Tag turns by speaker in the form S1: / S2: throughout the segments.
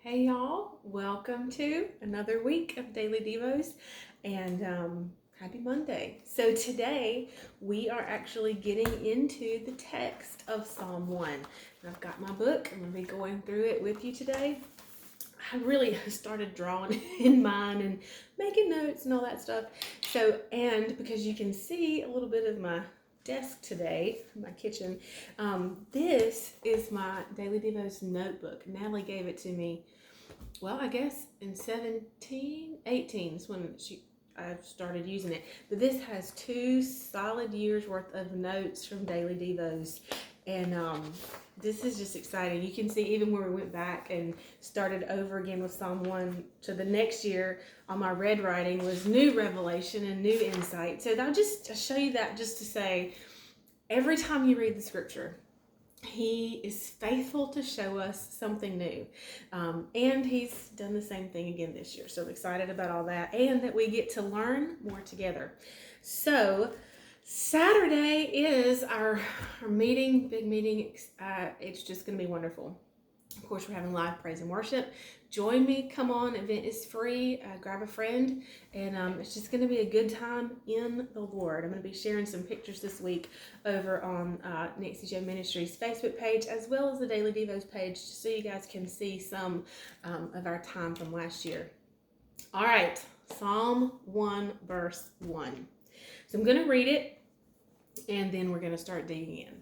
S1: Hey y'all, welcome to another week of Daily Devos and happy Monday. So today we are actually getting into the text of Psalm 1. And I've got my book, I'm going to be going through it with you today. I really started drawing in mine and making notes and all that stuff. And because you can see a little bit of my desk today, my kitchen, this is my Daily Devos notebook. Natalie gave it to me, well, I guess in 18 is when I started using it. But this has 2 solid years worth of notes from Daily Devos. And this is just exciting. You can see even where we went back and started over again with Psalm 1 to the next year on my red writing was new revelation and new insight. So I'll just show you that just to say, every time you read the scripture, He is faithful to show us something new. And he's done the same thing again this year. So I'm excited about all that and that we get to learn more together. So Saturday is our meeting, big meeting. It's just going to be wonderful. Of course, we're having live praise and worship. Join me. Come on. Event is free. Grab a friend. And it's just going to be a good time in the Lord. I'm going to be sharing some pictures this week over on Nancy Joe Ministries Facebook page, as well as the Daily Devos page, just so you guys can see some of our time from last year. All right. Psalm 1, verse 1. So I'm going to read it, and then we're going to start digging in.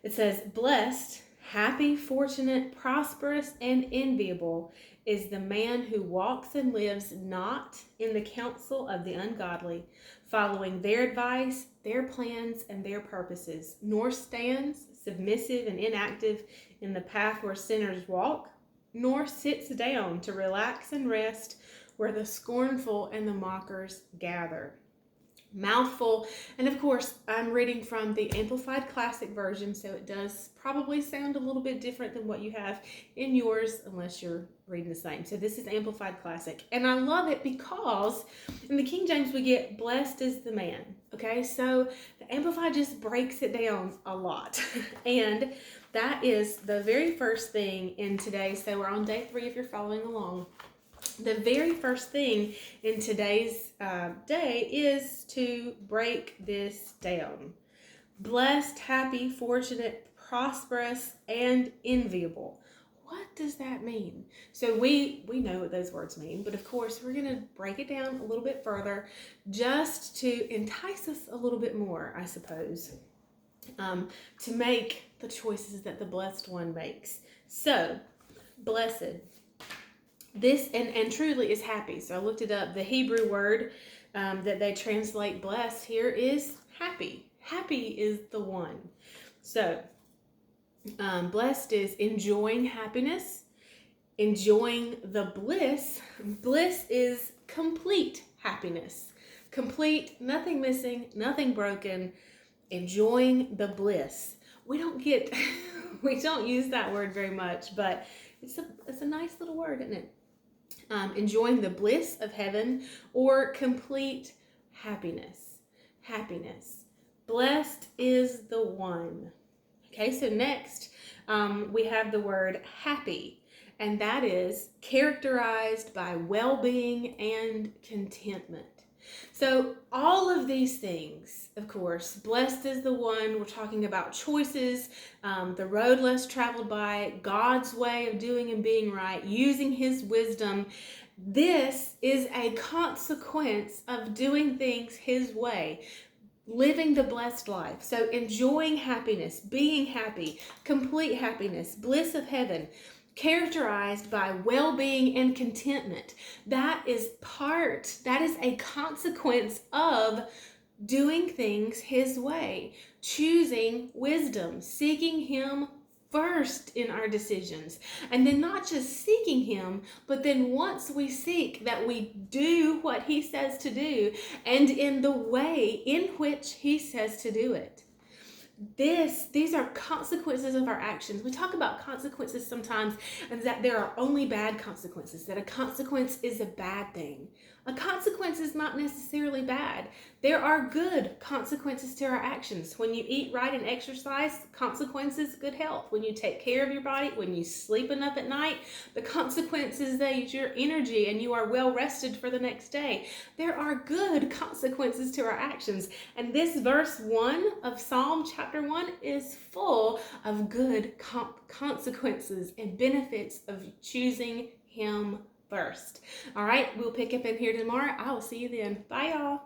S1: It says, "Blessed, happy, fortunate, prosperous, and enviable is the man who walks and lives not in the counsel of the ungodly, following their advice, their plans, and their purposes, nor stands submissive and inactive in the path where sinners walk, nor sits down to relax and rest where the scornful and the mockers gather." Mouthful. And of course, I'm reading from the Amplified Classic version, so it does probably sound a little bit different than what you have in yours, unless you're reading the same. So this is Amplified Classic, and I love it because in the King James we get "blessed is the man." Okay, so the Amplified just breaks it down a lot, and that is the very first thing in today. So we're on day 3 if you're following along. The very first thing in today's day is to break this down. Blessed, happy, fortunate, prosperous, and enviable. What does that mean? So we know what those words mean, but of course we're going to break it down a little bit further just to entice us a little bit more, I suppose, to make the choices that the blessed one makes. So, blessed. This and truly is happy. So I looked it up. The Hebrew word that they translate blessed here is happy. Happy is the one. So blessed is enjoying happiness, enjoying the bliss. Bliss is complete happiness. Complete, nothing missing, nothing broken, enjoying the bliss. We don't use that word very much, but it's a nice little word, isn't it? Enjoying the bliss of heaven or complete happiness. Happiness. Blessed is the one. Okay, so next we have the word happy, and that is characterized by well-being and contentment. So all of these things, of course, blessed is the one. We're talking about choices, the road less traveled by, God's way of doing and being right, using his wisdom. This is a consequence of doing things his way, living the blessed life. So enjoying happiness, being happy, complete happiness, bliss of heaven, characterized by well-being and contentment. That is a consequence of doing things his way, choosing wisdom, seeking him first in our decisions. And then not just seeking him, but then once we seek, that we do what he says to do and in the way in which he says to do it. These are consequences of our actions. We talk about consequences sometimes, and that there are only bad consequences, that a consequence is a bad thing. A consequence is not necessarily bad. There are good consequences to our actions. When you eat right and exercise, consequences, good health. When you take care of your body, when you sleep enough at night, the consequence is that your energy and you are well rested for the next day. There are good consequences to our actions. And this verse 1 of Psalm chapter 1 is full of good consequences and benefits of choosing Him first. All right, we'll pick up in here tomorrow. I will see you then. Bye, y'all.